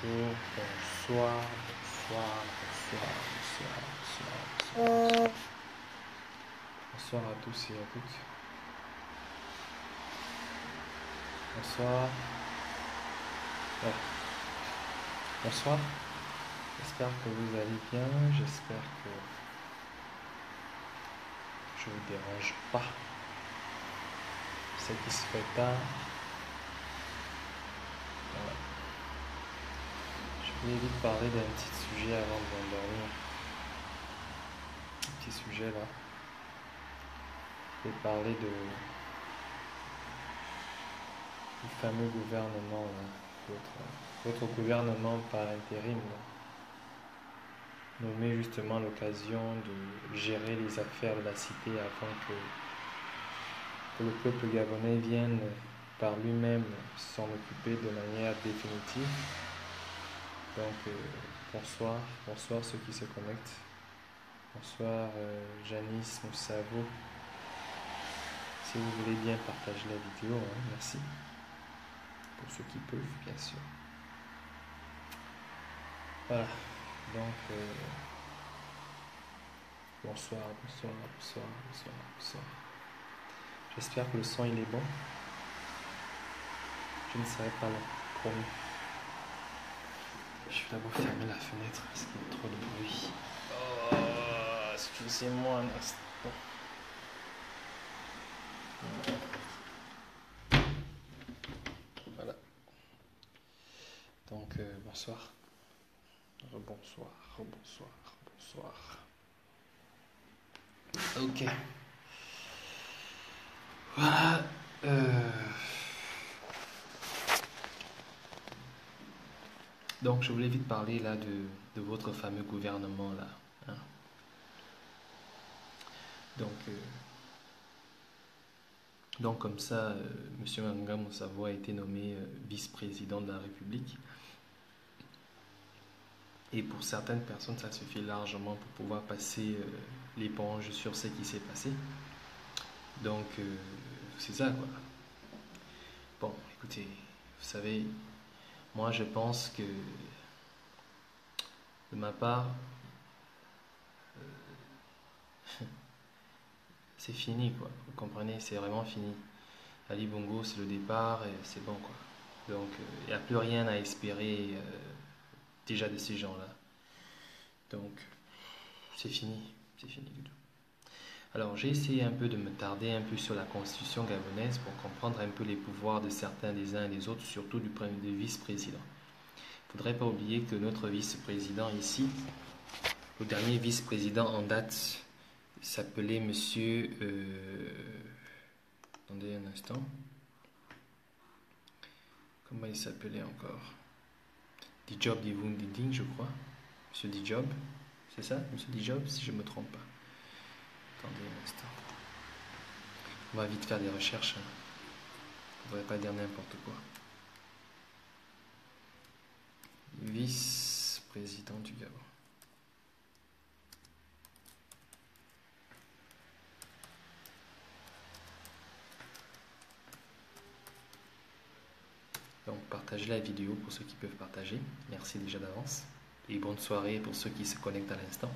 bonjour, bonsoir, bonsoir, bonsoir, bonsoir, bonsoir, bonsoir. Bonsoir à tous et à toutes. Bonsoir. Ouais. Bonsoir. J'espère que vous allez bien. J'espère que je ne vous dérange pas. C'est qui se fait tard. Voilà. Je voulais vite parler d'un petit sujet avant de m'endormir. Un petit sujet là. Je vais parler du fameux gouvernement là. Votre gouvernement par intérim là, nommé justement à l'occasion de gérer les affaires de la cité afin que le peuple gabonais vienne par lui-même s'en occuper de manière définitive. Donc bonsoir ceux qui se connectent. Bonsoir Janice Moussavo. Si vous voulez bien partager la vidéo, hein, merci. Pour ceux qui peuvent, bien sûr. Voilà, donc bonsoir. J'espère que le son il est bon. Je ne serai pas là, promis. Je vais d'abord fermer la fenêtre parce qu'il y a trop de bruit. Oh, excusez-moi un instant. Voilà. Donc bonsoir. Rebonsoir. Ok. Voilà. Donc je voulais vite parler là de votre fameux gouvernement là. Hein. Donc comme ça, M. Manga Moussavo a été nommé vice-président de la République. Et pour certaines personnes, ça suffit largement pour pouvoir passer l'éponge sur ce qui s'est passé. Donc, c'est ça, quoi. Bon, écoutez, vous savez, moi je pense que, de ma part, c'est fini, quoi. Vous comprenez, c'est vraiment fini. Ali Bongo, c'est le départ et c'est bon, quoi. Donc, il n'y a plus rien à espérer déjà de ces gens-là. Donc, c'est fini du tout. Alors, j'ai essayé un peu de me tarder un peu sur la constitution gabonaise pour comprendre un peu les pouvoirs de certains des uns et des autres, surtout du vice-président. Il ne faudrait pas oublier que notre vice-président ici, le dernier vice-président en date, s'appelait monsieur... attendez un instant. Comment il s'appelait encore? Dijob Divundiding, je crois. Monsieur Dijob, c'est ça? Monsieur Dijob, si je ne me trompe pas. Attendez un instant. On va vite faire des recherches. Hein. On ne devrait pas dire n'importe quoi. Vice-président du Gabon. Donc partagez la vidéo pour ceux qui peuvent partager. Merci déjà d'avance. Et bonne soirée pour ceux qui se connectent à l'instant.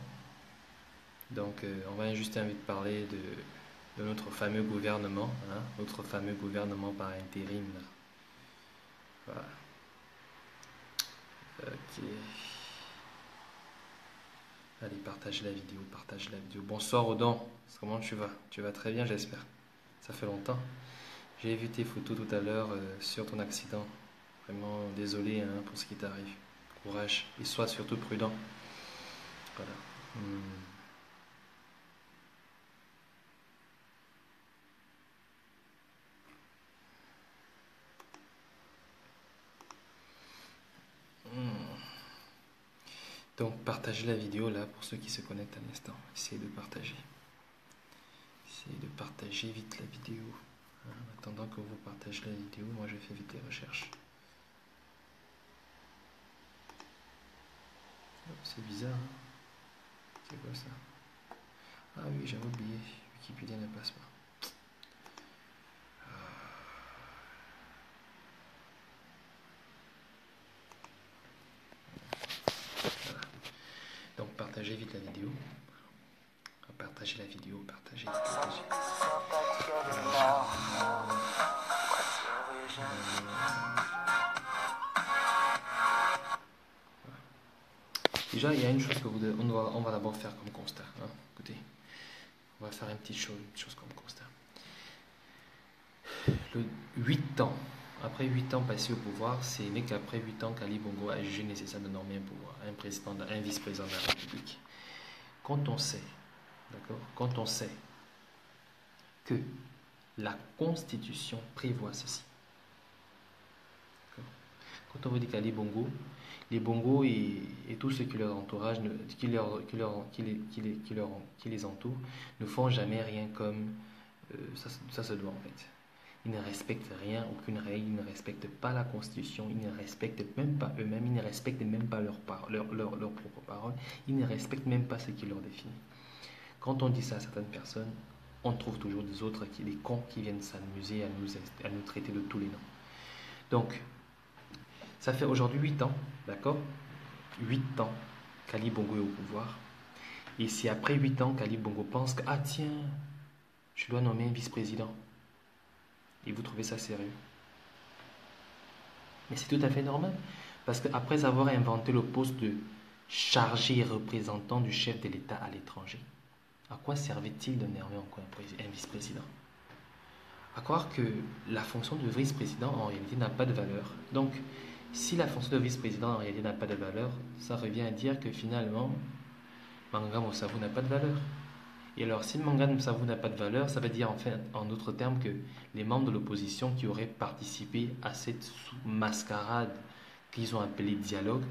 Donc on va juste envie de parler de notre fameux gouvernement. Hein, notre fameux gouvernement par intérim. Là. Voilà. Ok. Allez, partagez la vidéo, Bonsoir Odon, comment tu vas? Tu vas très bien, j'espère. Ça fait longtemps. J'ai vu tes photos tout à l'heure sur ton accident. Vraiment désolé hein, pour ce qui t'arrive. Courage et sois surtout prudent. Voilà. Donc partagez la vidéo là pour ceux qui se connectent à l'instant. Essayez de partager. Essayez de partager vite la vidéo. En attendant que vous partagez la vidéo, moi je fais vite les recherches. C'est bizarre. Hein, c'est quoi ça? Ah oui, j'avais oublié. Wikipédia ne passe pas. partagez la vidéo, partagez. Déjà, il y a une chose que on va d'abord faire comme constat. Hein. Écoutez, on va faire une petite chose comme constat. 8 ans, après 8 ans passés au pouvoir, ce n'est qu'après 8 ans qu'Ali Bongo a jugé nécessaire de nommer un pouvoir, un vice-président de la République. Quand on sait, d'accord, quand on sait que la Constitution prévoit ceci, quand on vous dit qu'Ali Bongo, les Bongo et tous ceux qui leur entourage, qui les entourent, ne font jamais rien comme ça se doit en fait. Ils ne respectent rien, aucune règle, ils ne respectent pas la Constitution, ils ne respectent même pas eux-mêmes, ils ne respectent même pas leur propre parole, ils ne respectent même pas ce qui leur définit. Quand on dit ça à certaines personnes, on trouve toujours des autres, des cons qui viennent s'amuser à nous traiter de tous les noms. Donc, ça fait aujourd'hui 8 ans, d'accord, 8 ans qu'Ali Bongo est au pouvoir. Et c'est après 8 ans qu'Ali Bongo pense que, ah tiens, je dois nommer un vice-président. Et vous trouvez ça sérieux? Mais c'est tout à fait normal. Parce qu'après avoir inventé le poste de chargé et représentant du chef de l'État à l'étranger, à quoi servait-il de nommer encore un vice-président? À croire que la fonction de vice-président en réalité n'a pas de valeur. Donc, si la fonction de vice-président en réalité n'a pas de valeur, ça revient à dire que finalement, Manga Moussavou n'a pas de valeur. Et alors, si Manga Moussavou n'a pas de valeur, ça veut dire en d'autres termes que les membres de l'opposition qui auraient participé à cette mascarade qu'ils ont appelée dialogue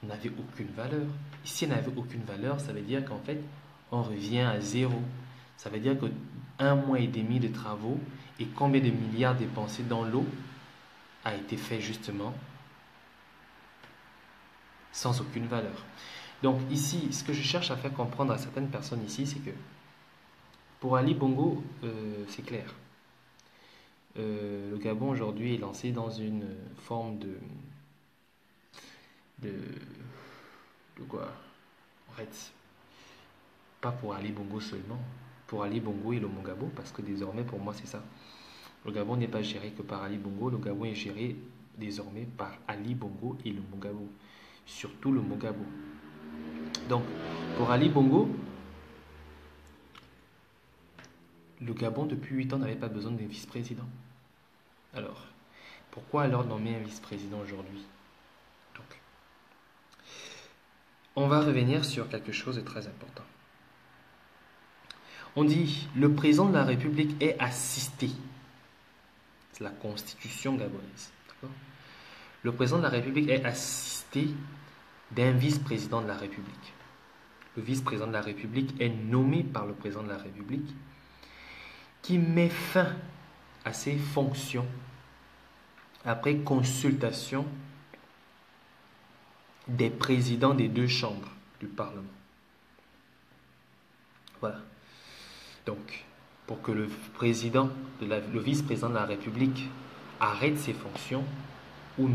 n'avaient aucune valeur. Et si elles n'avaient aucune valeur, ça veut dire qu'en fait, on revient à zéro. Ça veut dire que 1 mois et demi de travaux et combien de milliards dépensés dans l'eau a été fait justement sans aucune valeur. Donc ici, ce que je cherche à faire comprendre à certaines personnes ici, c'est que pour Ali Bongo, c'est clair. Le Gabon aujourd'hui est lancé dans une forme de quoi? En fait, pas pour Ali Bongo seulement, pour Ali Bongo et le Mongabo, parce que désormais pour moi c'est ça. Le Gabon n'est pas géré que par Ali Bongo, le Gabon est géré désormais par Ali Bongo et le Mongabo, surtout le Mongabo. Donc, pour Ali Bongo, le Gabon depuis 8 ans n'avait pas besoin d'un vice-président. Alors, pourquoi alors nommer un vice-président aujourd'hui? Donc, on va revenir sur quelque chose de très important. On dit, le président de la République est assisté. C'est la constitution gabonaise. D'accord? Le président de la République est assisté d'un vice-président de la République. Le vice-président de la République est nommé par le président de la République qui met fin à ses fonctions après consultation des présidents des 2 chambres du Parlement. Voilà. Donc, pour que le vice-président de la République arrête ses fonctions ou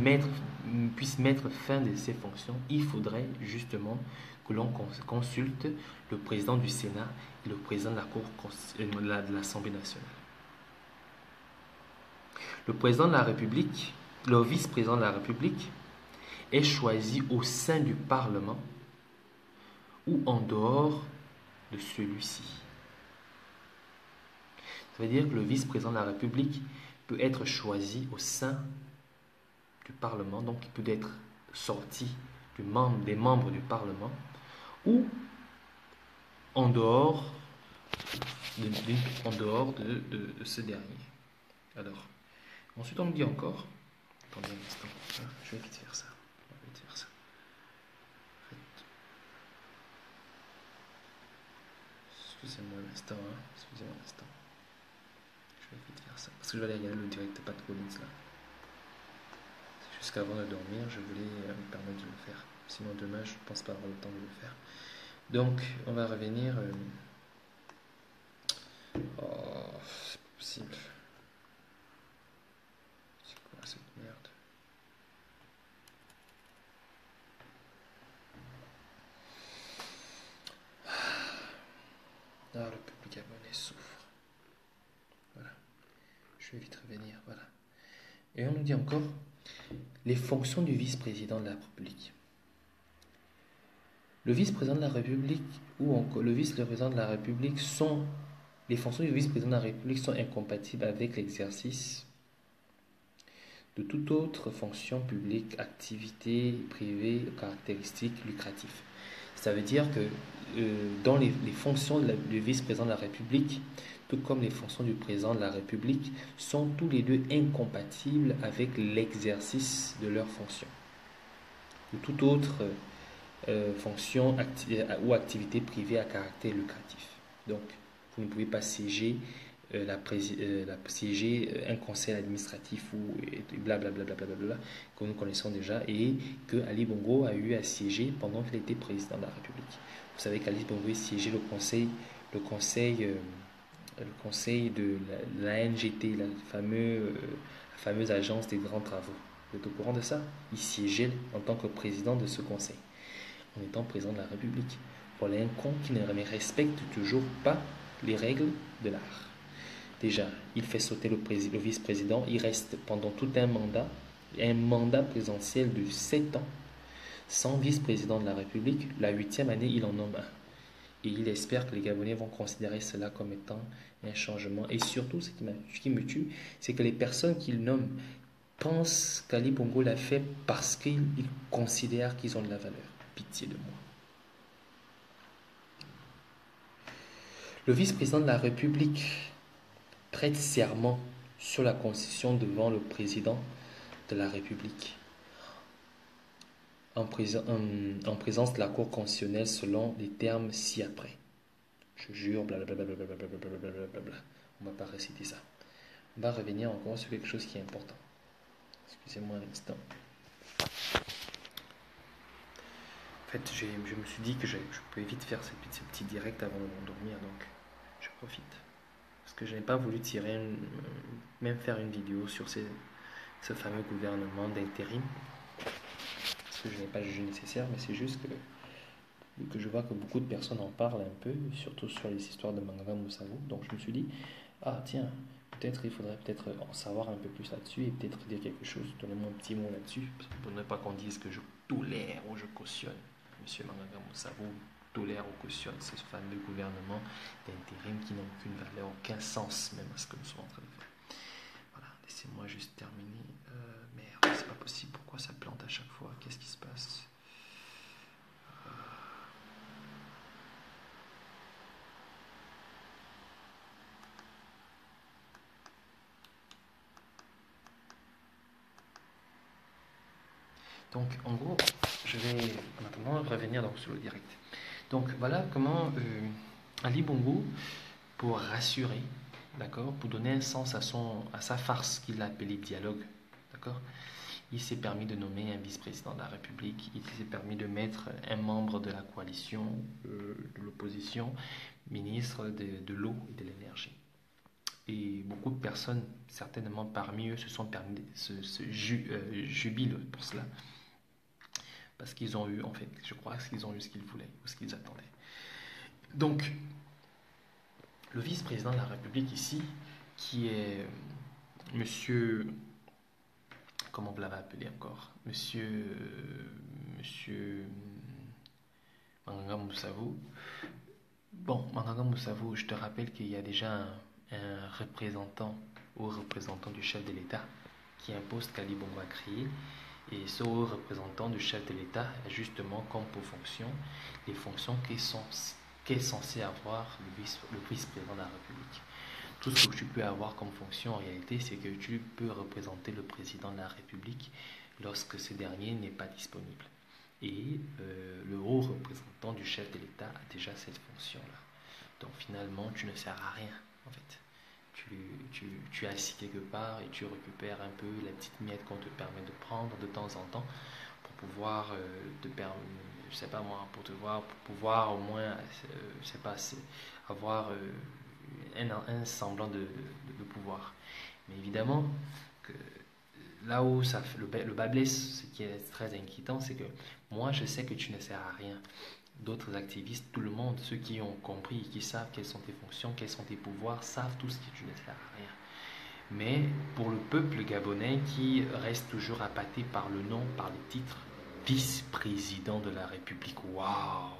puisse mettre fin de ses fonctions, il faudrait justement que l'on consulte le président du Sénat et le président de l'Assemblée nationale. Le président de la République, le vice-président de la République est choisi au sein du Parlement ou en dehors de celui-ci. Ça veut dire que le vice-président de la République peut être choisi au sein du Parlement, donc il peut être sorti des membres du Parlement ou en dehors de ce dernier. Alors, ensuite on me dit encore, attendez un instant, je vais vite faire ça. Excusez-moi un instant, je vais vite faire ça, parce que je vais aller regarder le direct, pas trop vite là. Jusqu'avant de dormir, je voulais me permettre de le faire. Sinon demain, je ne pense pas avoir le temps de le faire. Donc, on va revenir. Oh, c'est pas possible. C'est quoi cette merde? Alors, Elle souffre. Voilà. Je vais vite revenir. Voilà. Et on nous dit encore les fonctions du vice-président de la République. Le vice-président de la République ou encore le vice-président de la République sont... Les fonctions du vice-président de la République sont incompatibles avec l'exercice de toute autre fonction publique, activité privée, caractéristique lucrative. Ça veut dire que dans les fonctions du vice-président de la République, tout comme les fonctions du président de la République, sont tous les deux incompatibles avec l'exercice de leurs fonctions. De toute autre fonction ou activité privée à caractère lucratif. Donc, vous ne pouvez pas siéger siéger un conseil administratif ou blablabla que nous connaissons déjà et que Ali Bongo a eu à siéger pendant qu'il était président de la République. Vous savez qu'Ali Bongo a siégé le conseil de la NGT, la fameuse agence des grands travaux. Vous êtes au courant de ça? Il siégeait en tant que président de ce conseil, en étant président de la République. Voilà un con qui ne respecte toujours pas les règles de l'art. Déjà, il fait sauter le vice-président, il reste pendant tout un mandat présidentiel de 7 ans, sans vice-président de la République. La 8e année, il en nomme un. Et il espère que les Gabonais vont considérer cela comme étant un changement. Et surtout, ce qui me tue, c'est que les personnes qu'il nomme pensent qu'Ali Bongo l'a fait parce qu'ils considèrent qu'ils ont de la valeur. Pitié de moi. Le vice-président de la République prête serment sur la Constitution devant le président de la République en présence de la Cour constitutionnelle selon les termes ci-après. Je jure, blablabla. On ne va pas réciter ça. On va revenir encore sur quelque chose qui est important. Excusez-moi un instant. En fait, je me suis dit que je pouvais vite faire ce petit direct avant de m'endormir, donc je profite. Parce que je n'ai pas voulu même faire une vidéo sur ce fameux gouvernement d'intérim. Parce que je n'ai pas jugé nécessaire, mais c'est juste que je vois que beaucoup de personnes en parlent un peu, surtout sur les histoires de Manganga Moussavou. Donc je me suis dit, ah tiens, peut-être il faudrait en savoir un peu plus là-dessus et peut-être dire quelque chose, donner-moi un petit mot là-dessus, pour ne pas qu'on dise que je tolère ou je cautionne M. Manganga Moussavou, tolère ou cautionne ce fameux gouvernement d'intérim qui n'a aucune valeur, aucun sens même à ce que nous sommes en train de faire. Voilà, laissez-moi juste terminer. Merde, c'est pas possible, pourquoi ça plante à chaque fois? Qu'est-ce qui se passe? Donc, en gros, je vais maintenant revenir sur le direct. Donc, voilà comment Ali Bongo, pour rassurer, d'accord, pour donner un sens à sa farce qu'il a appelée dialogue, d'accord, il s'est permis de nommer un vice-président de la République, il s'est permis de mettre un membre de la coalition, de l'opposition, ministre de l'eau et de l'énergie. Et beaucoup de personnes, certainement parmi eux, se sont permis, jubilent pour cela. Parce qu'ils ont eu, en fait, je crois qu'ils ont eu ce qu'ils voulaient ou ce qu'ils attendaient. Donc, le vice-président de la République ici, qui est monsieur, comment on l'avait appelé encore, monsieur Manganga Moussavou. Bon, Manganga Moussavou, je te rappelle qu'il y a déjà un représentant du chef de l'État qui est un poste qu'Ali Bongo a créé. Et ce représentant du chef de l'État a justement comme pour fonction les fonctions qu'est censé avoir le vice-président de la République. Tout ce que tu peux avoir comme fonction en réalité, c'est que tu peux représenter le président de la République lorsque ce dernier n'est pas disponible. Et le haut représentant du chef de l'État a déjà cette fonction-là. Donc finalement, tu ne sers à rien en fait. Tu es assis quelque part et tu récupères un peu la petite miette qu'on te permet de prendre de temps en temps pour pouvoir je sais pas moi, pour pouvoir au moins je sais pas, avoir un semblant de pouvoir. Mais évidemment que là où le bas blesse, ce qui est très inquiétant, c'est que moi je sais que tu ne sers à rien. d'autres activistes, tout le monde, ceux qui ont compris, qui savent quelles sont tes fonctions, quels sont tes pouvoirs, savent tout ce qui tu ne sers à rien. Mais pour le peuple gabonais qui reste toujours appâté par le nom, par les titres, vice-président de la République, waouh!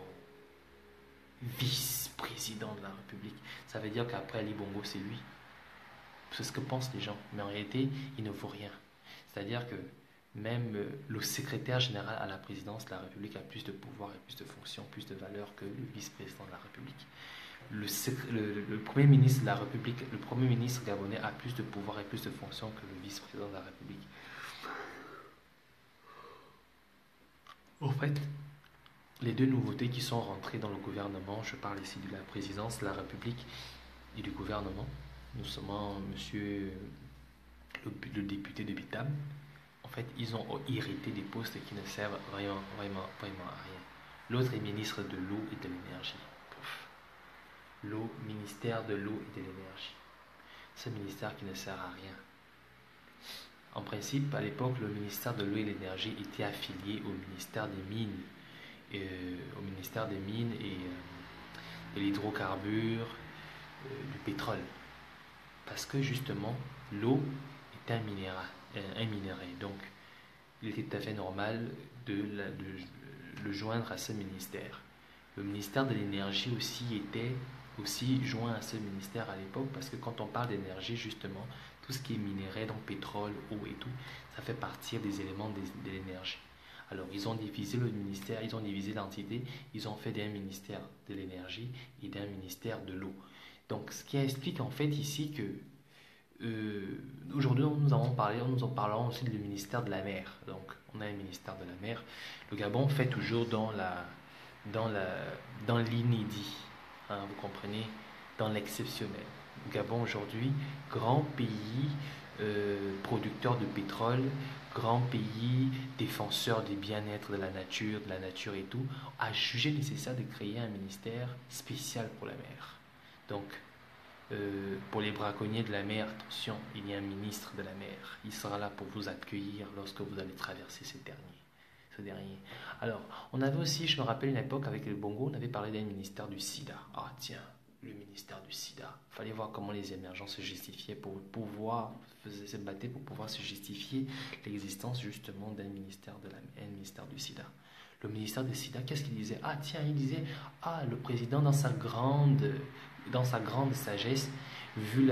Vice-président de la République. Ça veut dire qu'après Ali Bongo, c'est lui. C'est ce que pensent les gens. Mais en réalité, il ne vaut rien. C'est-à-dire que même le secrétaire général à la présidence de la République a plus de pouvoir et plus de fonctions, plus de valeur que le vice-président de la République. Le premier ministre de la République, le premier ministre gabonais a plus de pouvoir et plus de fonctions que le vice-président de la République. En fait, les deux nouveautés qui sont rentrées dans le gouvernement, je parle ici de la présidence de la République et du gouvernement, nous sommes monsieur le député de Bitam. En fait, ils ont hérité des postes qui ne servent vraiment à rien. L'autre est ministre de l'eau et de l'énergie. L'eau, ministère de l'eau et de l'énergie. Ce ministère qui ne sert à rien. En principe, à l'époque, le ministère de l'eau et de l'énergie était affilié au ministère des Mines, et de l'hydrocarbure, du pétrole. Parce que justement, l'eau est un minerai. Donc, il était tout à fait normal de le joindre à ce ministère. Le ministère de l'énergie aussi était joint à ce ministère à l'époque, parce que quand on parle d'énergie, justement, tout ce qui est minerai, donc pétrole, eau et tout, ça fait partie des éléments de l'énergie. Alors, ils ont divisé le ministère, ils ont divisé l'entité, ils ont fait d'un ministère de l'énergie et d'un ministère de l'eau. Donc, ce qui explique en fait ici que aujourd'hui, nous en parlons aussi du ministère de la mer. Donc, on a un ministère de la mer. Le Gabon fait toujours dans l'inédit, hein, vous comprenez, dans l'exceptionnel. Le Gabon aujourd'hui, grand pays producteur de pétrole, grand pays défenseur du bien-être de la nature et tout, a jugé nécessaire de créer un ministère spécial pour la mer. Donc, pour les braconniers de la mer, attention, il y a un ministre de la mer. Il sera là pour vous accueillir lorsque vous allez traverser ce dernier. Alors, on avait aussi, je me rappelle une époque avec le Bongo, on avait parlé d'un ministère du sida. Ah tiens, le ministère du sida. Il fallait voir comment les émergents se justifiaient pour pouvoir se battre pour pouvoir se justifier l'existence justement d'un ministère du sida. Le ministère du sida, qu'est-ce qu'il disait? Ah tiens, il disait, le président dans sa grande sagesse, vu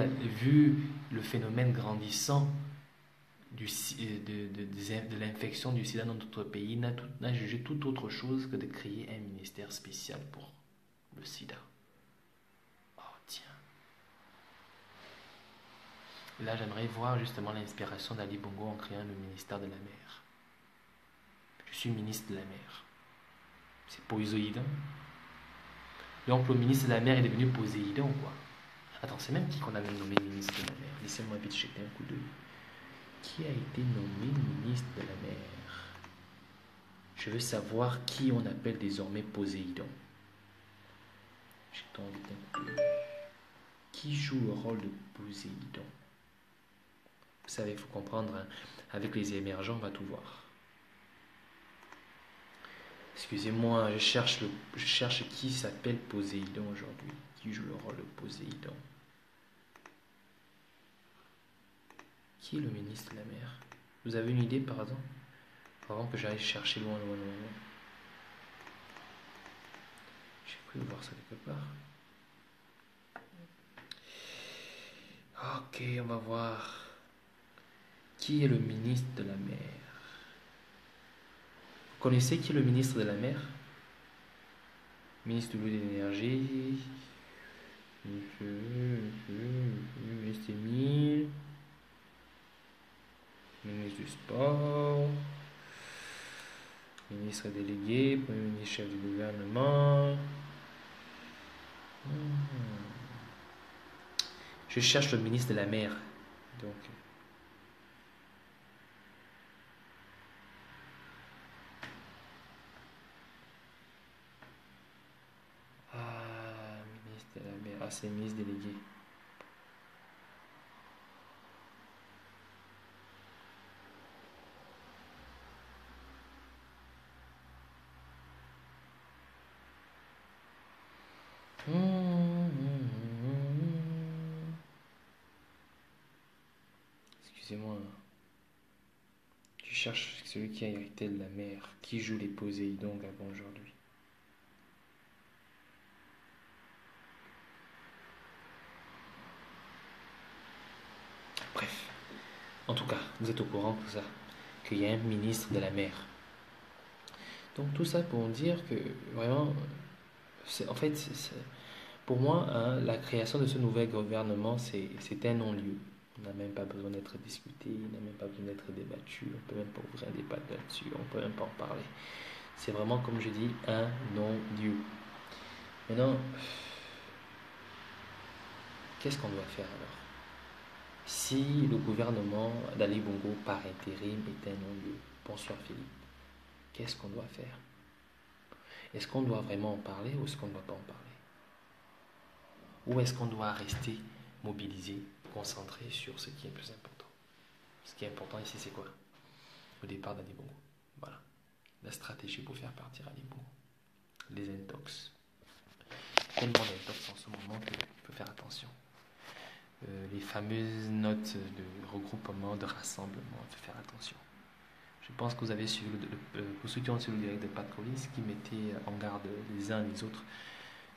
le phénomène grandissant de l'infection du sida dans notre pays, n'a jugé tout autre chose que de créer un ministère spécial pour le sida. Oh tiens. Là, j'aimerais voir justement l'inspiration d'Ali Bongo en créant le ministère de la mer. Je suis ministre de la mer. C'est Poséidon. Donc le ministre de la mer est devenu Poséidon, quoi. Attends, c'est même qui qu'on avait nommé ministre de la mer? Laissez-moi vite jeter un coup d'œil. Qui a été nommé ministre de la mer? Je veux savoir qui on appelle désormais Poséidon. Jetons vite un coup d'œil. Qui joue le rôle de Poséidon? Vous savez, il faut comprendre, hein, avec les émergents, on va tout voir. Excusez-moi, je cherche qui s'appelle Poséidon aujourd'hui. Qui joue le rôle de Poséidon? Qui est le ministre de la mer? Vous avez une idée, pardon? Avant que j'aille chercher loin. J'ai cru voir ça quelque part. Ok, on va voir. Qui est le ministre de la mer? Vous connaissez qui est le ministre de la mer? Ministre de l'eau et de l'énergie. Ministre Émile. Ministre du sport. Ministre délégué. Premier ministre chef du gouvernement. Je cherche le ministre de la mer. Donc. Ministre de la mer. C'est ministre délégué. excusez-moi. Tu cherches celui qui a hérité de la mer, qui joue les Poséidons avant aujourd'hui. Bref, en tout cas, vous êtes au courant de tout ça, qu'il y a un ministre de la mer. Donc tout ça pour dire que vraiment, pour moi, hein, la création de ce nouvel gouvernement, c'est un non-lieu. On n'a même pas besoin d'être discuté, il n'a même pas besoin d'être débattu, on peut même pas ouvrir un débat là-dessus, on peut même pas en parler. C'est vraiment, comme je dis, un non-lieu. Maintenant, qu'est-ce qu'on doit faire alors? Si le gouvernement d'Ali Bongo par intérim est un non-lieu, bonsoir Philippe, qu'est-ce qu'on doit faire? Est-ce qu'on doit vraiment en parler ou est-ce qu'on ne doit pas en parler? Ou est-ce qu'on doit rester mobilisé, concentré sur ce qui est plus important? Ce qui est important ici, c'est quoi? Le départ d'Ali Bongo. Voilà. La stratégie pour faire partir Ali Bongo. Les intox. Tellement d'intox en ce moment qu'il faut faire attention. Les fameuses notes de regroupement, de rassemblement, il faut faire attention. Je pense que vous avez suivi, pour ceux qui ont suivi le direct de Pat Collins, qui mettait en garde les uns les autres,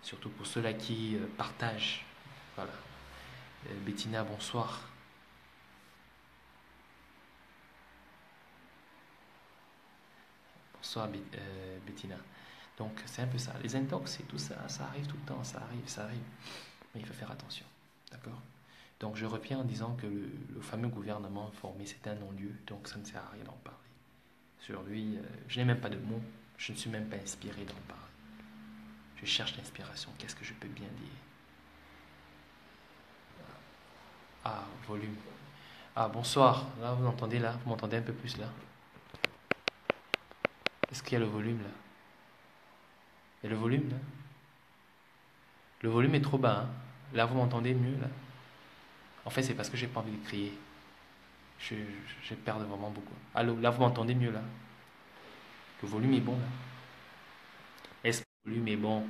surtout pour ceux-là qui partagent. Voilà. Bettina, bonsoir. Bonsoir Bettina. Donc c'est un peu ça. Les intox et tout ça, ça arrive tout le temps, ça arrive. Mais il faut faire attention. D'accord? Donc je reviens en disant que le fameux gouvernement formé, c'est un non-lieu, donc ça ne sert à rien d'en parler. Sur lui, je n'ai même pas de mots, je ne suis même pas inspiré d'en parler. Je cherche l'inspiration, qu'est-ce que je peux bien dire? Ah, volume. Ah, bonsoir, là vous m'entendez là? Vous m'entendez un peu plus là? Est-ce qu'il y a le volume là? Il y a le volume là? Le volume est trop bas, hein? Là vous m'entendez mieux là? En fait c'est parce que j'ai pas envie de crier. Je perds vraiment beaucoup. Allô, là vous m'entendez mieux là? Le volume est bon là? Est-ce que le volume est bon?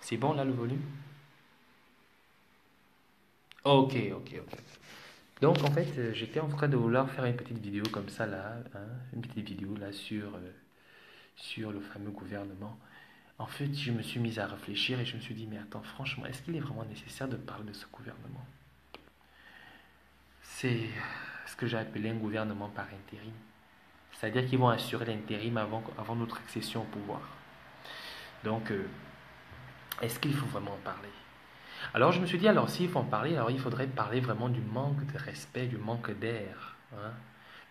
C'est bon là le volume? Ok. Donc en fait j'étais en train de vouloir faire une petite vidéo comme ça là, hein, une petite vidéo là sur le fameux gouvernement. En fait je me suis mis à réfléchir et je me suis dit mais attends franchement est-ce qu'il est vraiment nécessaire de parler de ce gouvernement? C'est ce que j'ai appelé un gouvernement par intérim. C'est-à-dire qu'ils vont assurer l'intérim avant notre accession au pouvoir. Donc, est-ce qu'il faut vraiment en parler? Alors, je me suis dit, alors s'il faut en parler, alors il faudrait parler vraiment du manque de respect, du manque d'air, hein,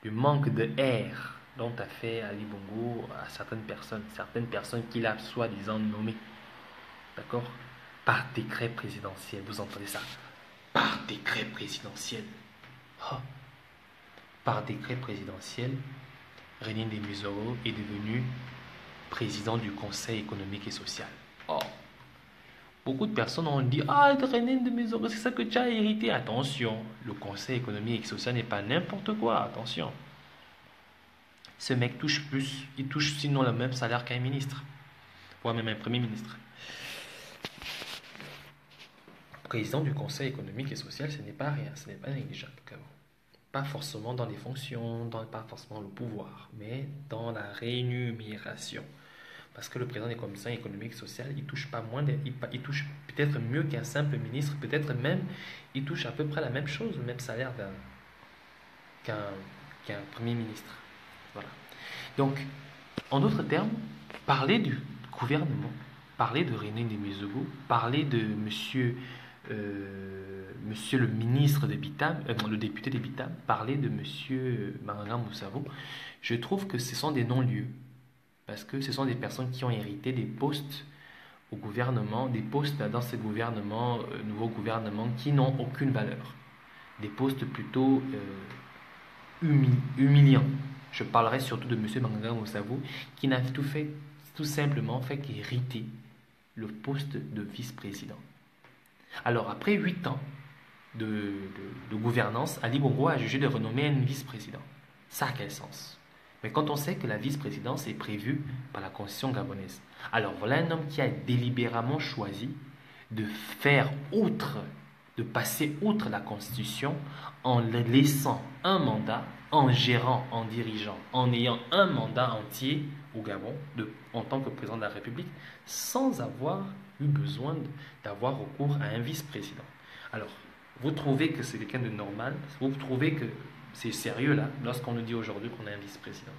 du manque de air dont a fait Ali Bongo à certaines personnes qu'il a soi-disant nommées. D'accord? Par décret présidentiel, vous entendez ça? Par décret présidentiel. Oh. Par décret présidentiel, René Desmusoro est devenu président du Conseil économique et social. Oh, beaucoup de personnes ont dit ah, René Desmusoro, c'est ça que tu as hérité. Attention, le Conseil économique et social n'est pas n'importe quoi. Attention. Ce mec touche plus, il touche sinon le même salaire qu'un ministre, voire même un premier ministre. Président du Conseil économique et social, ce n'est pas rien, ce n'est pas négligeable. Pas forcément dans les fonctions, pas forcément le pouvoir, mais dans la rémunération. Parce que le président des commissions économiques et sociales, il touche pas moins, il touche peut-être mieux qu'un simple ministre, peut-être même, il touche à peu près la même chose, le même salaire qu'un premier ministre. Voilà. Donc, en d'autres termes, parler du gouvernement, parler de René Desmusoro, parler de monsieur le ministre de Bitam, le député de Bitam, parler de monsieur Manganga Moussavo, je trouve que ce sont des non-lieux. Parce que ce sont des personnes qui ont hérité des postes au gouvernement, des postes dans ce gouvernement, nouveau gouvernement, qui n'ont aucune valeur. Des postes plutôt humiliants. Je parlerai surtout de monsieur Manganga Moussavo, qui n'a tout simplement fait qu'hériter le poste de vice-président. Alors, après 8 ans de gouvernance, Ali Bongo a jugé de renommer un vice-président. Ça a quel sens? Mais quand on sait que la vice-présidence est prévue par la constitution gabonaise, alors voilà un homme qui a délibérément choisi de faire outre de passer outre la Constitution en laissant un mandat, en gérant, en dirigeant, en ayant un mandat entier au Gabon en tant que président de la République sans avoir eu besoin d'avoir recours à un vice-président. Alors, vous trouvez que c'est quelqu'un de normal? Vous trouvez que c'est sérieux là, lorsqu'on nous dit aujourd'hui qu'on a un vice-président?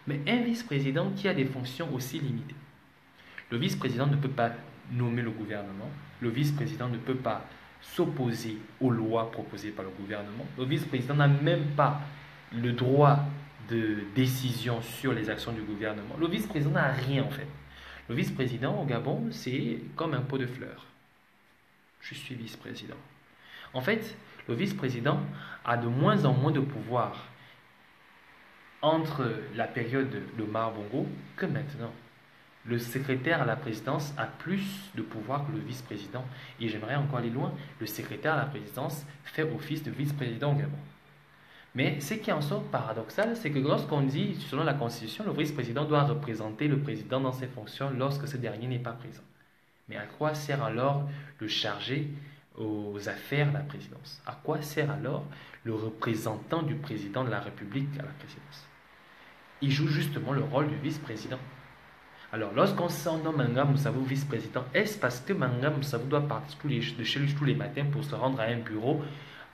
Mais un vice-président qui a des fonctions aussi limitées. Le vice-président ne peut pas nommer le gouvernement. Le vice-président ne peut pas s'opposer aux lois proposées par le gouvernement. Le vice-président n'a même pas le droit de décision sur les actions du gouvernement. Le vice-président n'a rien en fait. Le vice-président au Gabon, c'est comme un pot de fleurs. Je suis vice-président. En fait, le vice-président a de moins en moins de pouvoir entre la période de Omar Bongo que maintenant. Le secrétaire à la présidence a plus de pouvoir que le vice-président. Et j'aimerais encore aller loin, le secrétaire à la présidence fait office de vice-président au Gabon. Mais ce qui en sort paradoxal, c'est que lorsqu'on dit, selon la Constitution, le vice-président doit représenter le président dans ses fonctions lorsque ce dernier n'est pas présent. Mais à quoi sert alors le chargé aux affaires de la présidence? À quoi sert alors le représentant du président de la République à la présidence? Il joue justement le rôle du vice-président. Alors, lorsqu'on nomme Manga Moussavou vice-président, est-ce parce que Manga Moussavou doit partir de chez lui tous les matins pour se rendre à un bureau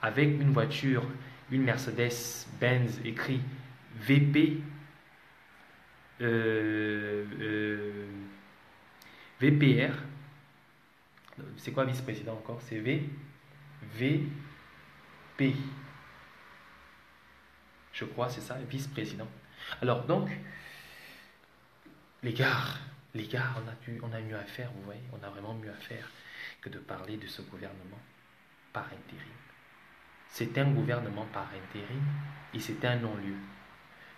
avec une voiture, une Mercedes-Benz écrit VP, VPR? C'est quoi vice-président encore? C'est VP. Je crois, c'est ça, vice-président. Alors, donc, les gars, on a mieux à faire, vous voyez, on a vraiment mieux à faire que de parler de ce gouvernement par intérim. C'est un gouvernement par intérim et c'est un non-lieu.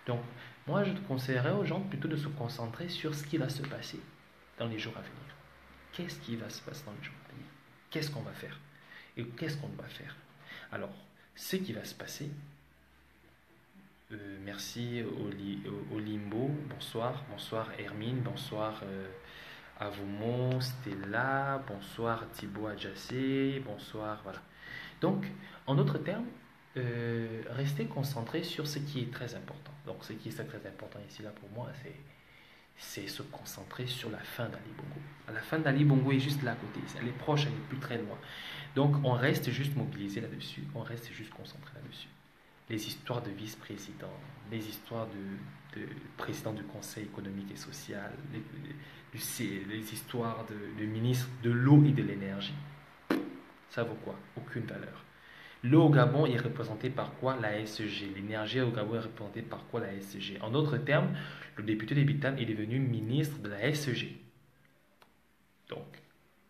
Donc, moi, je conseillerais aux gens plutôt de se concentrer sur ce qui va se passer dans les jours à venir. Qu'est-ce qui va se passer dans les jours à venir? Qu'est-ce qu'on va faire? Et qu'est-ce qu'on doit faire? Alors, ce qui va se passer, merci au Limbo, bonsoir Hermine, bonsoir Avumo, Stella, bonsoir Thibaut Adjassé, bonsoir, voilà. Donc, en d'autres termes, restez concentré sur ce qui est très important. Donc, ce qui est très important ici, là, pour moi, c'est se concentrer sur la fin d'Ali Bongo. La fin d'Ali Bongo est juste là à côté, elle est proche, elle n'est plus très loin. Donc, on reste juste mobilisé là-dessus, on reste juste concentré là-dessus. Les histoires de vice-président, les histoires de président du Conseil économique et social, les histoires de ministre de l'eau et de l'énergie, ça vaut quoi? Aucune valeur. L'eau au Gabon est représentée par quoi? La SG. L'énergie au Gabon est représentée par quoi? La SG. En d'autres termes, le député de Bitam est devenu ministre de la SG. Donc,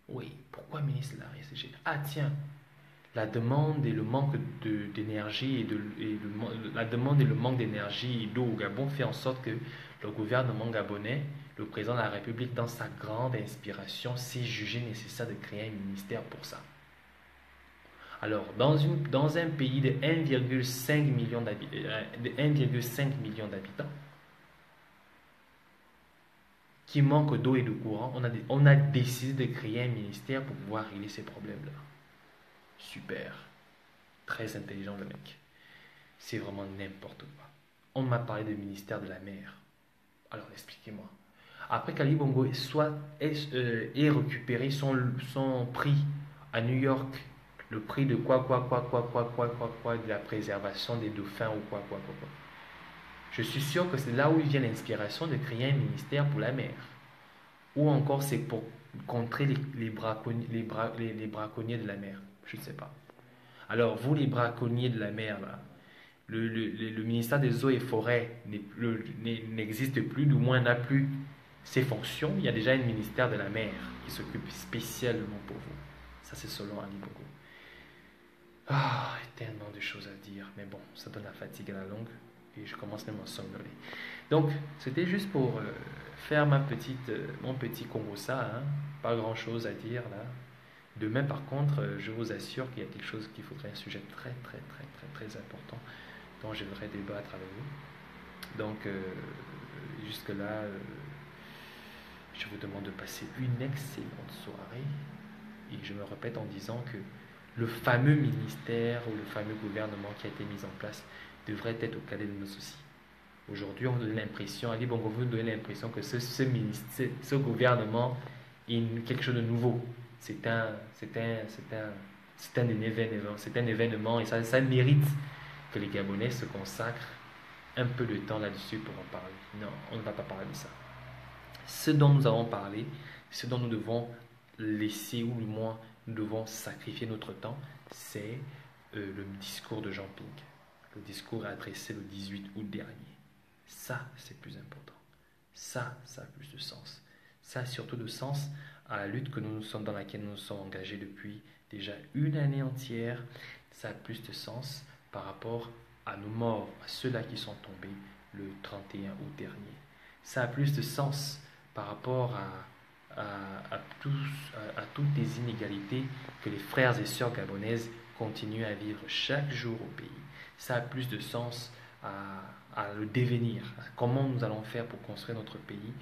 oui, pourquoi ministre de la SG? Ah tiens, la demande et le manque d'énergie la demande et le manque d'énergie et d'eau au Gabon fait en sorte que le gouvernement gabonais, le président de la République, dans sa grande inspiration, s'est jugé nécessaire de créer un ministère pour ça. Alors, dans un pays de 1,5 million d'habitants, qui manque d'eau et de courant, on a décidé de créer un ministère pour pouvoir régler ces problèmes-là. Super. Très intelligent le mec. C'est vraiment n'importe quoi. On m'a parlé du ministère de la mer. Alors expliquez-moi. Après qu'Ali Bongo ait récupéré son prix à New York, le prix de quoi, de la préservation des dauphins ou quoi. Je suis sûr que c'est là où il vient l'inspiration de créer un ministère pour la mer. Ou encore c'est pour contrer les braconniers de la mer. Je ne sais pas. Alors, vous, les braconniers de la mer, là, le ministère des Eaux et Forêts n'existe plus, du moins n'a plus ses fonctions. Il y a déjà un ministère de la mer qui s'occupe spécialement pour vous. Ça, c'est selon Ali Bongo. Ah, tellement de choses à dire. Mais bon, ça donne la fatigue à la longue. Et je commence même à somnoler. Donc, c'était juste pour faire mon petit Congo-ça. Hein. Pas grand-chose à dire, là. Demain, par contre, je vous assure qu'il y a quelque chose qu'il faudrait, un sujet très important dont je voudrais débattre avec vous. Donc, jusque-là, je vous demande de passer une excellente soirée. Et je me répète en disant que le fameux ministère ou le fameux gouvernement qui a été mis en place devrait être au cadet de nos soucis. Aujourd'hui, on donne l'impression, Ali Bongo vous donne l'impression que ce gouvernement est quelque chose de nouveau. C'est un événement et ça mérite que les Gabonais se consacrent un peu de temps là-dessus pour en parler. Non, on ne va pas parler de ça. Ce dont nous avons parlé, ce dont nous devons laisser, ou du moins nous devons sacrifier notre temps, c'est le discours de Jean Ping. Le discours adressé le 18 août dernier. Ça, c'est plus important. Ça a plus de sens. Ça a surtout de sens à la lutte dans laquelle nous nous sommes engagés depuis déjà une année entière. Ça a plus de sens par rapport à nos morts, à ceux-là qui sont tombés le 31 août dernier. Ça a plus de sens par rapport à toutes les inégalités que les frères et sœurs gabonaises continuent à vivre chaque jour au pays. Ça a plus de sens à le devenir, à comment nous allons faire pour construire notre pays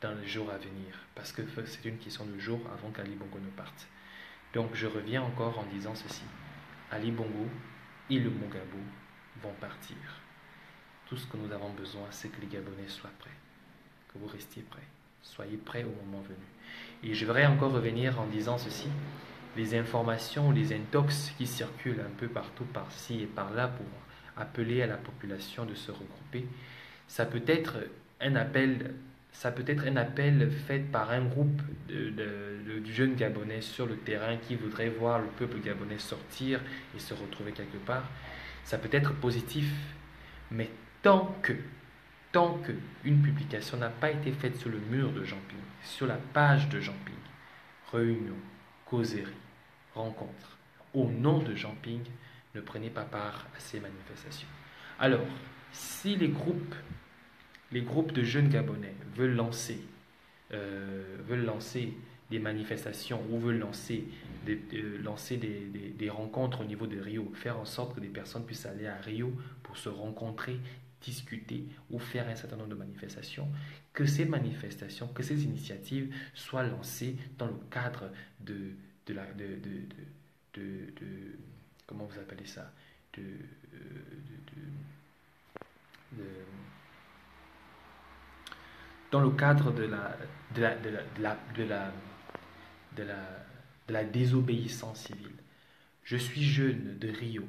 dans les jours à venir. Parce que c'est une question de jours avant qu'Ali Bongo ne parte. Donc je reviens encore en disant ceci. Ali Bongo et le Mongabo vont partir. Tout ce que nous avons besoin, c'est que les Gabonais soient prêts. Que vous restiez prêts. Soyez prêts au moment venu. Et je voudrais encore revenir en disant ceci. Les informations, les intox qui circulent un peu partout, par-ci et par-là pour appeler à la population de se regrouper, ça peut être un appel fait par un groupe de jeunes Gabonais sur le terrain qui voudraient voir le peuple gabonais sortir et se retrouver quelque part. Ça peut être positif, mais tant que une publication n'a pas été faite sur le mur de Jean Ping, sur la page de Jean Ping, réunion, causerie, rencontre, au nom de Jean Ping, ne prenez pas part à ces manifestations. Alors, si les groupes de jeunes Gabonais veulent lancer des manifestations ou veulent lancer des rencontres au niveau de Rio, faire en sorte que des personnes puissent aller à Rio pour se rencontrer, discuter ou faire un certain nombre de manifestations, que ces manifestations, que ces initiatives soient lancées dans le cadre de comment vous appelez ça, dans le cadre de la désobéissance civile. Je suis jeune de Rio.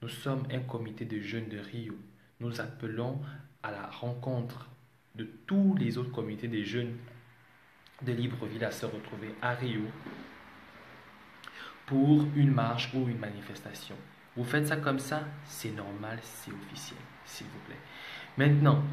Nous sommes un comité de jeunes de Rio. Nous appelons à la rencontre de tous les autres comités des jeunes de Libreville à se retrouver à Rio pour une marche ou une manifestation. Vous faites ça comme ça, c'est normal, c'est officiel, s'il vous plaît. Maintenant,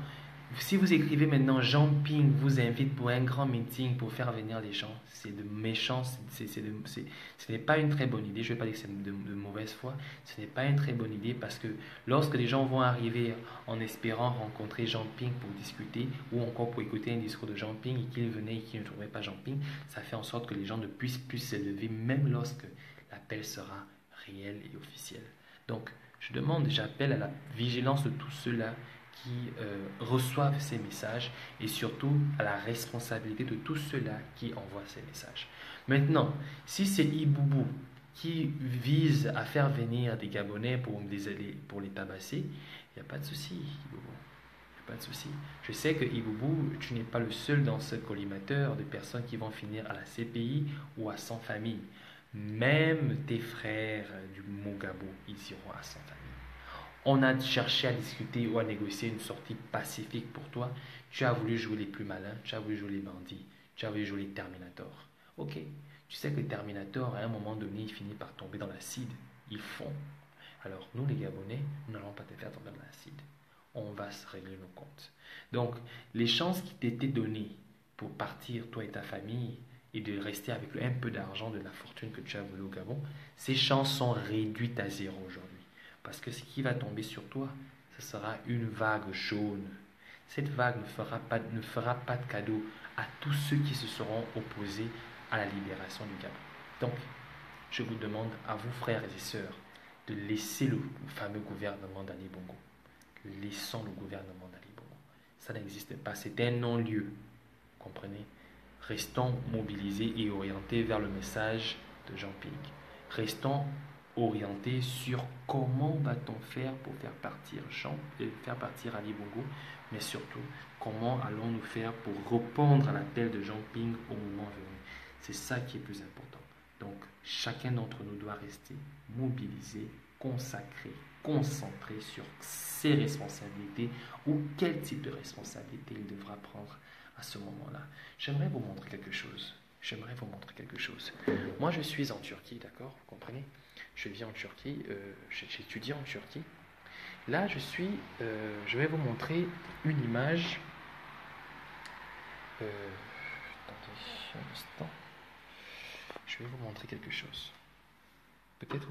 si vous écrivez maintenant Jean Ping vous invite pour un grand meeting pour faire venir les gens, c'est de méchant, ce n'est pas une très bonne idée. Je ne vais pas dire que c'est de mauvaise foi, ce n'est pas une très bonne idée parce que lorsque les gens vont arriver en espérant rencontrer Jean Ping pour discuter ou encore pour écouter un discours de Jean Ping et qu'ils venaient et qu'ils ne trouveraient pas Jean Ping, ça fait en sorte que les gens ne puissent plus s'élever même lorsque l'appel sera réel et officiel. Donc, j'appelle à la vigilance de tous ceux-là qui reçoivent ces messages et surtout à la responsabilité de tous ceux-là qui envoient ces messages. Maintenant, si c'est Iboubou qui vise à faire venir des Gabonais pour les tabasser, il n'y a pas de souci, Iboubou. Il n'y a pas de souci. Je sais que Iboubou, tu n'es pas le seul dans ce collimateur de personnes qui vont finir à la CPI ou à Sans Famille. Même tes frères du Mongabo, ils iront à Sans Famille. On a cherché à discuter ou à négocier une sortie pacifique pour toi. Tu as voulu jouer les plus malins, tu as voulu jouer les bandits, tu as voulu jouer les Terminators. Ok, tu sais que Terminator, à un moment donné, il finit par tomber dans l'acide. Ils font. Alors, nous les Gabonais, nous n'allons pas te faire tomber dans l'acide. On va se régler nos comptes. Donc, les chances qui t'étaient données pour partir, toi et ta famille, et de rester avec un peu d'argent de la fortune que tu as volée au Gabon, ces chances sont réduites à zéro aujourd'hui. Parce que ce qui va tomber sur toi, ce sera une vague jaune. Cette vague ne fera pas de cadeau à tous ceux qui se seront opposés à la libération du Gabon. Donc, je vous demande à vous, frères et sœurs, de laisser le fameux gouvernement d'Ali Bongo. Laissons le gouvernement d'Ali Bongo. Ça n'existe pas. C'est un non-lieu. Comprenez? Restons mobilisés et orientés vers le message de Jean Ping. Restons orienté sur comment va-t-on faire pour faire partir Ali Bongo, mais surtout comment allons-nous faire pour répondre à l'appel de Jean Ping au moment venu. C'est ça qui est plus important. Donc chacun d'entre nous doit rester mobilisé, consacré, concentré sur ses responsabilités ou quel type de responsabilité il devra prendre à ce moment-là. J'aimerais vous montrer quelque chose. Moi, je suis en Turquie, d'accord? Vous comprenez? Je vis en Turquie, j'étudie en Turquie. Là, je vais vous montrer une image. Attendez un instant. Je vais vous montrer quelque chose. Peut-être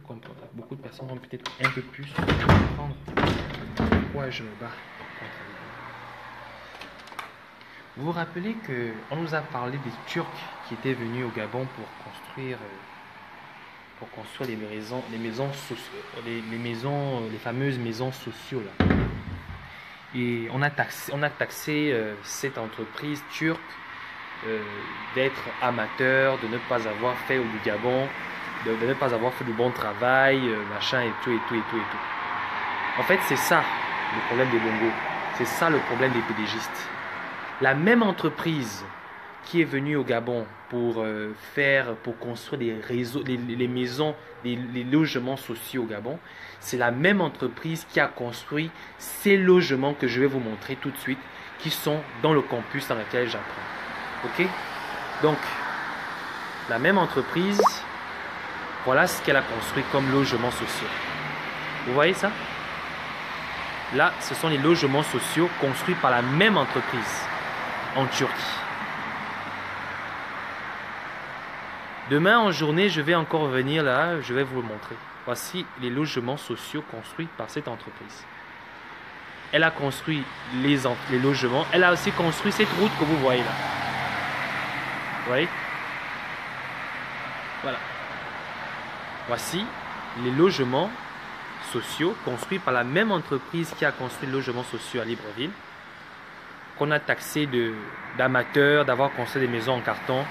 beaucoup de personnes vont peut-être un peu plus comprendre pourquoi je me bats contre les Gabonais. Vous vous rappelez qu'on nous a parlé des Turcs qui étaient venus au Gabon pour construire les fameuses maisons sociaux là. Et on a taxé cette entreprise turque d'être amateur, de ne pas avoir fait du Gabon, de ne pas avoir fait du bon travail, machin et tout. En fait, c'est ça le problème des bongos. C'est ça le problème des pédégistes. La même entreprise qui est venue au Gabon pour construire les maisons, les logements sociaux au Gabon, c'est la même entreprise qui a construit ces logements que je vais vous montrer tout de suite, qui sont dans le campus dans lequel j'apprends. Ok? Donc, la même entreprise, voilà ce qu'elle a construit comme logements sociaux. Vous voyez ça? Là, ce sont les logements sociaux construits par la même entreprise en Turquie. Demain en journée, je vais encore venir là, je vais vous le montrer. Voici les logements sociaux construits par cette entreprise. Elle a construit les logements. Elle a aussi construit cette route que vous voyez là. Vous voyez? Voilà. Voici les logements sociaux construits par la même entreprise qui a construit les logements sociaux à Libreville, qu'on a taxé d'amateurs, d'avoir construit des maisons en carton.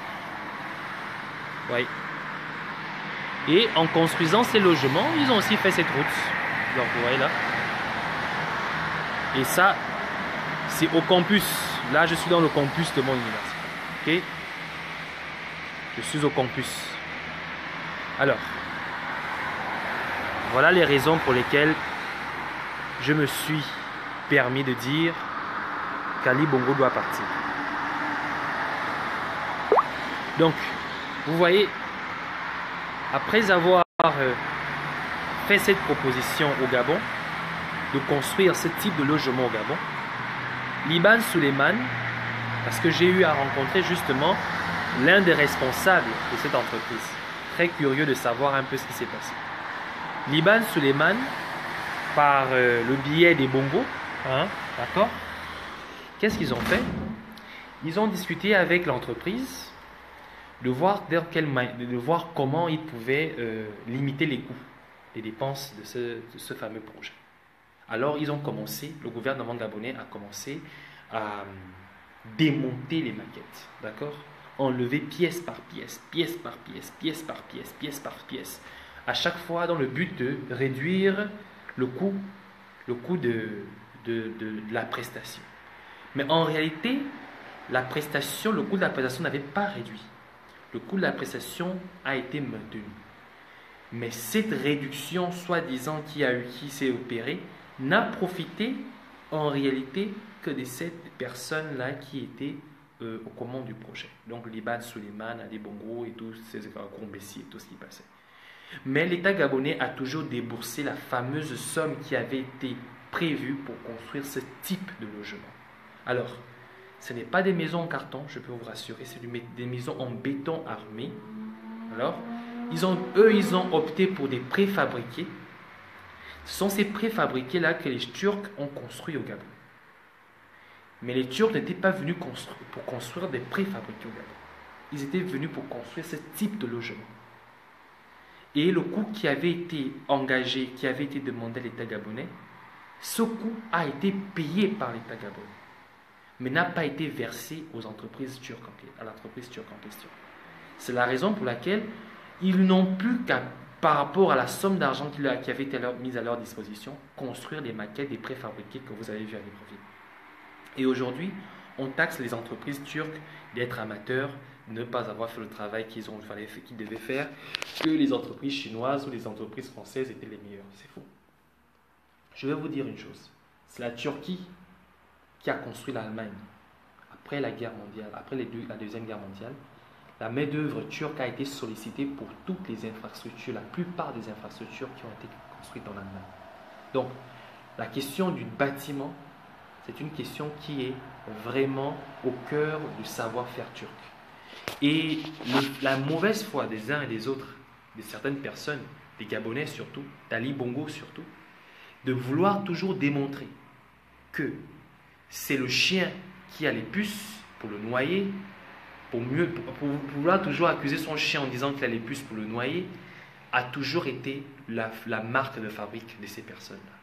Oui. Et en construisant ces logements, ils ont aussi fait cette route. Donc vous voyez là. Et ça, c'est au campus. Là, je suis dans le campus de mon université. Ok? Je suis au campus. Alors, voilà les raisons pour lesquelles je me suis permis de dire qu'Ali Bongo doit partir. Donc, vous voyez, après avoir fait cette proposition au Gabon, de construire ce type de logement au Gabon, Liban Suleiman, parce que j'ai eu à rencontrer justement l'un des responsables de cette entreprise, très curieux de savoir un peu ce qui s'est passé. Liban Suleiman, par le biais des bongos, hein, d'accord, qu'est-ce qu'ils ont fait? Ils ont discuté avec l'entreprise de voir comment ils pouvaient limiter les coûts, les dépenses de ce fameux projet. Alors ils ont commencé, le gouvernement gabonais a commencé à démonter les maquettes, d'accord? Enlever pièce par pièce, pièce par pièce, pièce par pièce, pièce par pièce, à chaque fois dans le but de réduire le coût de la prestation. Mais en réalité, le coût de la prestation n'avait pas réduit. Le coût de la prestation a été maintenu. Mais cette réduction, soi-disant, qui s'est opérée, n'a profité en réalité que de ces personnes-là qui étaient aux commandes du projet. Donc Liban Suleiman, Ali Bongo et tous ces Combessi et tout ce qui passait. Mais l'État gabonais a toujours déboursé la fameuse somme qui avait été prévue pour construire ce type de logement. Alors, ce n'est pas des maisons en carton, je peux vous rassurer, c'est des maisons en béton armé. Alors, ils ont opté pour des préfabriqués. Ce sont ces préfabriqués-là que les Turcs ont construits au Gabon. Mais les Turcs n'étaient pas venus pour construire des préfabriqués au Gabon. Ils étaient venus pour construire ce type de logement. Et le coût qui avait été engagé, qui avait été demandé à l'État gabonais, ce coût a été payé par l'État gabonais, mais n'a pas été versé à l'entreprise turque en question. C'est la raison pour laquelle ils n'ont plus qu'à par rapport à la somme d'argent qui avait été mise à leur disposition, construire des maquettes, des préfabriqués que vous avez vus à Libreville. Et aujourd'hui, on taxe les entreprises turques d'être amateurs, de ne pas avoir fait le travail qu'ils devaient faire, que les entreprises chinoises ou les entreprises françaises étaient les meilleures. C'est faux. Je vais vous dire une chose. C'est la Turquie qui a construit l'Allemagne après la guerre mondiale, après la Deuxième Guerre mondiale. La main-d'œuvre turque a été sollicitée pour toutes les infrastructures, la plupart des infrastructures qui ont été construites en Allemagne. Donc, la question du bâtiment, c'est une question qui est vraiment au cœur du savoir-faire turc. Et la mauvaise foi des uns et des autres, de certaines personnes, des Gabonais surtout, d'Ali Bongo surtout, de vouloir toujours démontrer que c'est le chien qui a les puces pour le noyer, pour vouloir toujours accuser son chien en disant qu'il a les puces pour le noyer, a toujours été la marque de fabrique de ces personnes-là.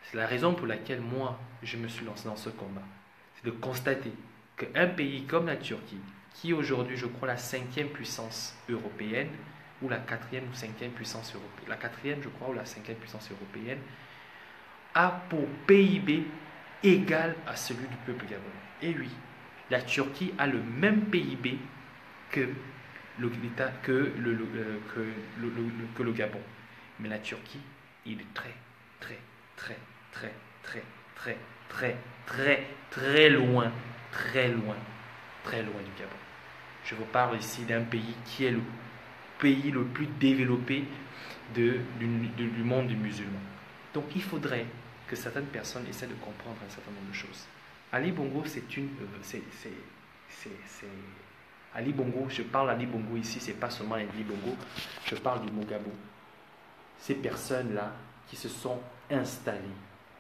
C'est la raison pour laquelle moi, je me suis lancé dans ce combat. C'est de constater qu'un pays comme la Turquie, qui est aujourd'hui, je crois, la 5e puissance européenne, ou la 4e ou 5e puissance européenne, la 4e, je crois, ou la 5e puissance européenne, a pour PIB égal à celui du peuple gabonais. Et oui, la Turquie a le même PIB que le Gabon. Mais la Turquie, il est très, très, très, très, très, très, très, très, très loin, très loin, très loin du Gabon. Je vous parle ici d'un pays qui est le pays le plus développé du monde du musulman. Donc il faudrait que certaines personnes essaient de comprendre un certain nombre de choses. Ali Bongo, Ali Bongo, je parle Ali Bongo ici, c'est pas seulement Ali Bongo, je parle du Mogabo. Ces personnes-là qui se sont installées,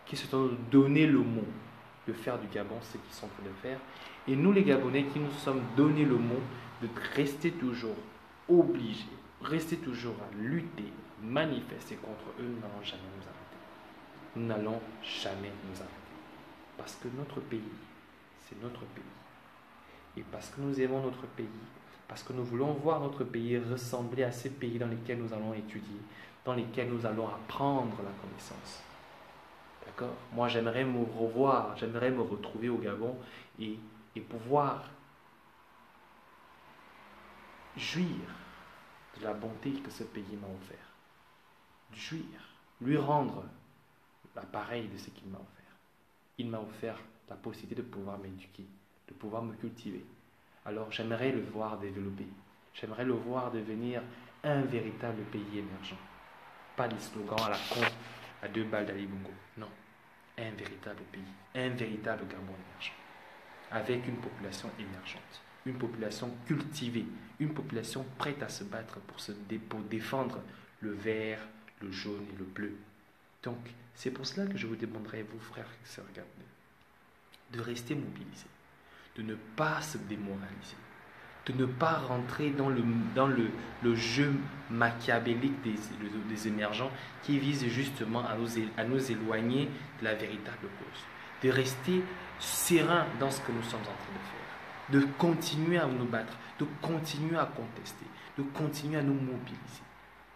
qui se sont donné le mot de faire du Gabon ce qu'ils sont en train de faire. Et nous les Gabonais qui nous sommes donné le mot de rester toujours obligés, rester toujours à lutter, manifester contre eux, nous n'allons jamais nous arrêter. Nous n'allons jamais nous arrêter. Parce que notre pays, c'est notre pays. Et parce que nous aimons notre pays, parce que nous voulons voir notre pays ressembler à ces pays dans lesquels nous allons étudier, dans lesquels nous allons apprendre la connaissance. D'accord ? Moi, j'aimerais me revoir, j'aimerais me retrouver au Gabon et pouvoir jouir de la bonté que ce pays m'a offert. Jouir, lui rendre l'appareil de ce qu'il m'a offert. Il m'a offert la possibilité de pouvoir m'éduquer, de pouvoir me cultiver. Alors j'aimerais le voir développer. J'aimerais le voir devenir un véritable pays émergent. Pas des slogans à la con, à 2 balles d'Ali Bongo. Non, un véritable pays, un véritable Gabon émergent. Avec une population émergente, une population cultivée, une population prête à se battre pour défendre le vert, le jaune et le bleu. Donc, c'est pour cela que je vous demanderai, vous frères et sœurs gabonais, de rester mobilisés, de ne pas se démoraliser, de ne pas rentrer dans le jeu machiavélique des émergents qui vise justement à nous éloigner de la véritable cause, de rester serein dans ce que nous sommes en train de faire, de continuer à nous battre, de continuer à contester, de continuer à nous mobiliser.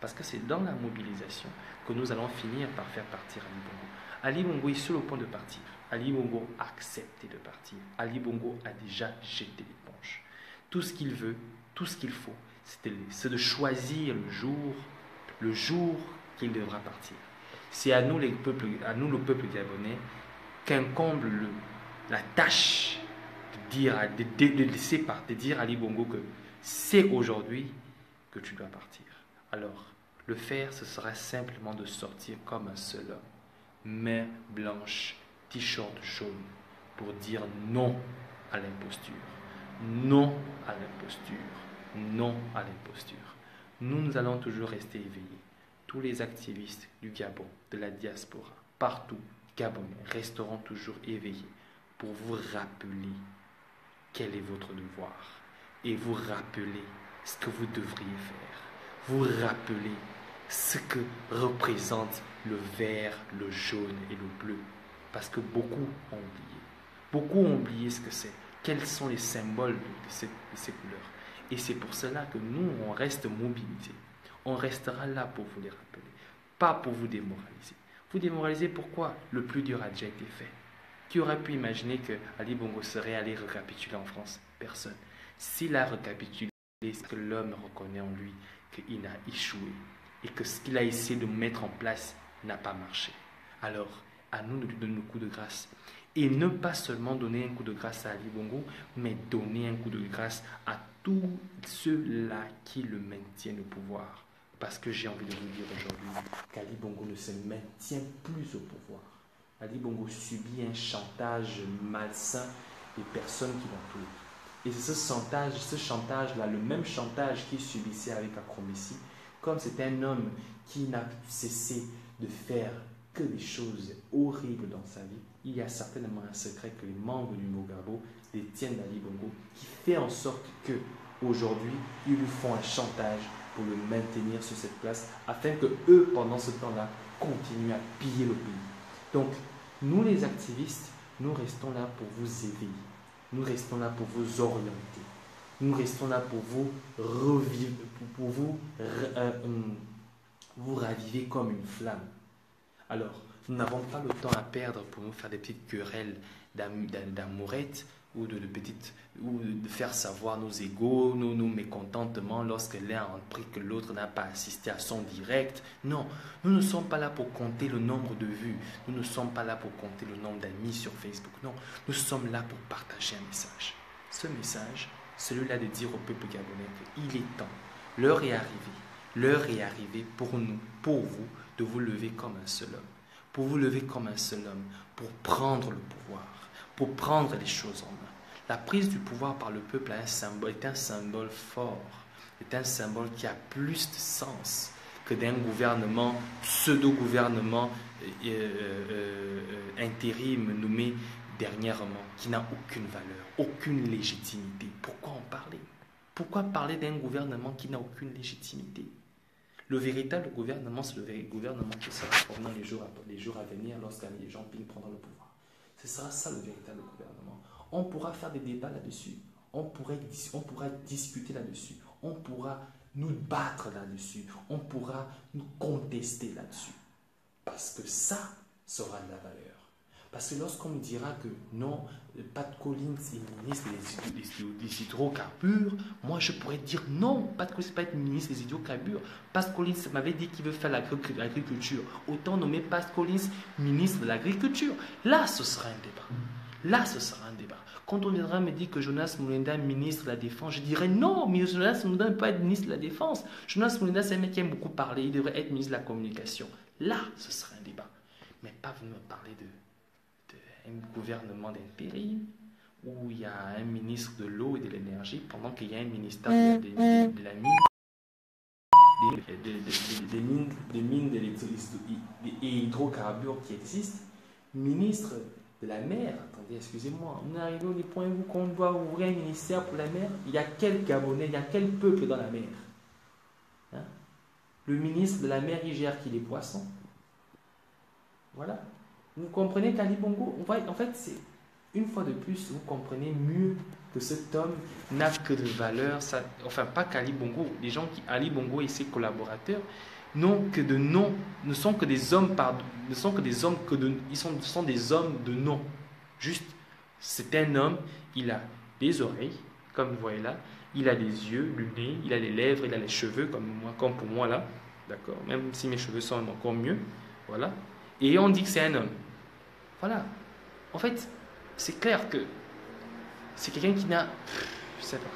Parce que c'est dans la mobilisation que nous allons finir par faire partir Ali Bongo. Ali Bongo est sur le point de partir. Ali Bongo a accepté de partir. Ali Bongo a déjà jeté l'éponge. Tout ce qu'il veut, tout ce qu'il faut, c'est de choisir le jour qu'il devra partir. C'est à nous, le peuple gabonais, qu'incombe la tâche de dire à Ali Bongo que c'est aujourd'hui que tu dois partir. Alors, le faire, ce sera simplement de sortir comme un seul homme, main blanche, t-shirt jaune, pour dire non à l'imposture, non à l'imposture, non à l'imposture. Nous allons toujours rester éveillés. Tous les activistes du Gabon, de la diaspora, partout, Gabonais, resteront toujours éveillés pour vous rappeler quel est votre devoir et vous rappeler ce que vous devriez faire. Vous rappeler ce que représente le vert, le jaune et le bleu. Parce que beaucoup ont oublié. Beaucoup ont oublié ce que c'est. Quels sont les symboles de ces couleurs. Et c'est pour cela que nous, on reste mobilisés. On restera là pour vous les rappeler, pas pour vous démoraliser. Vous démoraliser pourquoi? Le plus dur a déjà été fait. Qui aurait pu imaginer que Ali Bongo serait allé récapituler en France? Personne. S'il a récapitulé, c'est que l'homme reconnaît en lui qu'il a échoué et que ce qu'il a essayé de mettre en place n'a pas marché. Alors, à nous de lui donner le coup de grâce. Et ne pas seulement donner un coup de grâce à Ali Bongo, mais donner un coup de grâce à tous ceux-là qui le maintiennent au pouvoir. Parce que j'ai envie de vous dire aujourd'hui qu'Ali Bongo ne se maintient plus au pouvoir. Ali Bongo subit un chantage malsain des personnes qui l'entourent. Et c'est ce chantage-là, le même chantage qu'il subissait avec Akromessi, comme c'est un homme qui n'a cessé de faire que des choses horribles dans sa vie, il y a certainement un secret que les membres du Mogabo détiennent d'Ali Bongo qui fait en sorte que aujourd'hui ils lui font un chantage pour le maintenir sur cette place afin que eux, pendant ce temps-là, continuent à piller le pays. Donc, nous les activistes, nous restons là pour vous éveiller. Nous restons là pour vous orienter. Nous restons là pour vous revivre, pour vous raviver comme une flamme. Alors, nous n'avons pas le temps à perdre pour nous faire des petites querelles d'amourettes ou de faire savoir nos égos, nos mécontentements lorsque l'un a appris que l'autre n'a pas assisté à son direct. Non, nous ne sommes pas là pour compter le nombre de vues. Nous ne sommes pas là pour compter le nombre d'amis sur Facebook. Non, nous sommes là pour partager un message. Ce message, celui-là de dire au peuple gabonais qu'il est temps. L'heure est arrivée. L'heure est arrivée pour nous, pour vous, de vous lever comme un seul homme. Pour vous lever comme un seul homme, pour prendre le pouvoir, pour prendre les choses en main. La prise du pouvoir par le peuple est un symbole fort, est un symbole qui a plus de sens que d'un gouvernement, pseudo-gouvernement intérim nommé dernièrement, qui n'a aucune valeur, aucune légitimité. Pourquoi en parler? Pourquoi parler d'un gouvernement qui n'a aucune légitimité? Le véritable gouvernement, c'est le gouvernement qui sera formé dans les jours à venir lorsque les gens prendront le pouvoir. Ce sera ça le véritable gouvernement. On pourra faire des débats là-dessus. On pourra discuter là-dessus. On pourra nous battre là-dessus. On pourra nous contester là-dessus. Parce que ça sera de la valeur. Parce que lorsqu'on me dira que non, Pat Collins est ministre des hydrocarbures, moi je pourrais dire non, Pat Collins n'est pas être ministre des hydrocarbures. Pat Collins m'avait dit qu'il veut faire l'agriculture. Autant nommer Pat Collins ministre de l'agriculture. Là, ce sera un débat. Là, ce sera un débat. Quand on viendra me dire que Jonas Mulenda est ministre de la Défense, je dirais non, mais Jonas Mulenda ne peut pas être ministre de la Défense. Jonas Mulenda, c'est un mec qui aime beaucoup parler, il devrait être ministre de la Communication. Là, ce sera un débat. Mais pas venir me parler d'un gouvernement d'intérim où il y a un ministre de l'eau et de l'énergie pendant qu'il y a un ministère de la mine, des mines et hydrocarbures qui existent, ministre de la mer. Attendez, excusez-moi, on est arrivé au point où on doit ouvrir un ministère pour la mer. Il y a quel Gabonais, il y a quel peuple dans la mer? Hein? Le ministre de la mer, il gère qui? Les poissons. Voilà. Vous comprenez qu'Ali Bongo, en fait, c'est une fois de plus, vous comprenez mieux que cet homme n'a que de valeur. Enfin, pas qu'Ali Bongo, les gens qui, Ali Bongo et ses collaborateurs, ne sont que des hommes, sont des hommes de nom. Juste, c'est un homme, il a des oreilles, comme vous voyez là, il a des yeux, le nez, il a les lèvres, il a les cheveux, comme pour moi là, d'accord, même si mes cheveux sont encore mieux, voilà. Et on dit que c'est un homme. Voilà. En fait, c'est clair que c'est quelqu'un qui n'a... Je sais pas.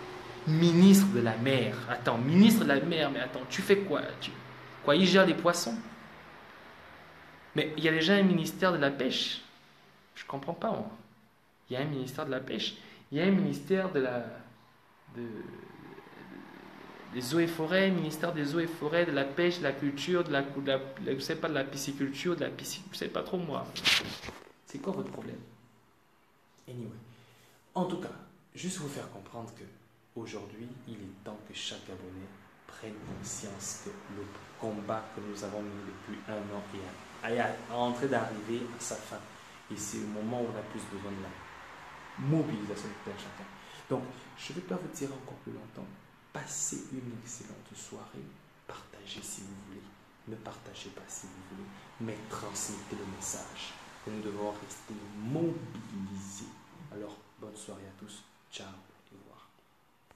Ministre de la mer. Attends, ministre de la mer, mais attends, tu fais quoi? Quoi, il gère les poissons? Mais il y a déjà un ministère de la pêche. Je comprends pas, moi. Il y a un ministère de la pêche. Il y a un ministère des eaux et forêts, ministère des eaux et forêts, de la pêche, de la culture, je sais pas, de la pisciculture, je sais pas trop moi. C'est quoi votre problème? Anyway. En tout cas, juste vous faire comprendre que aujourd'hui, il est temps que chaque Gabonais prenne conscience que le combat que nous avons mené depuis 1 an est en train d'arriver à sa fin. Et c'est le moment où on a plus besoin de la mobilisation de tout un chacun. Donc, je ne vais pas vous dire encore plus longtemps. Passez une excellente soirée. Partagez si vous voulez. Ne partagez pas si vous voulez. Mais transmettez le message. Et nous devons rester mobilisés. Alors, bonne soirée à tous. Ciao et au revoir.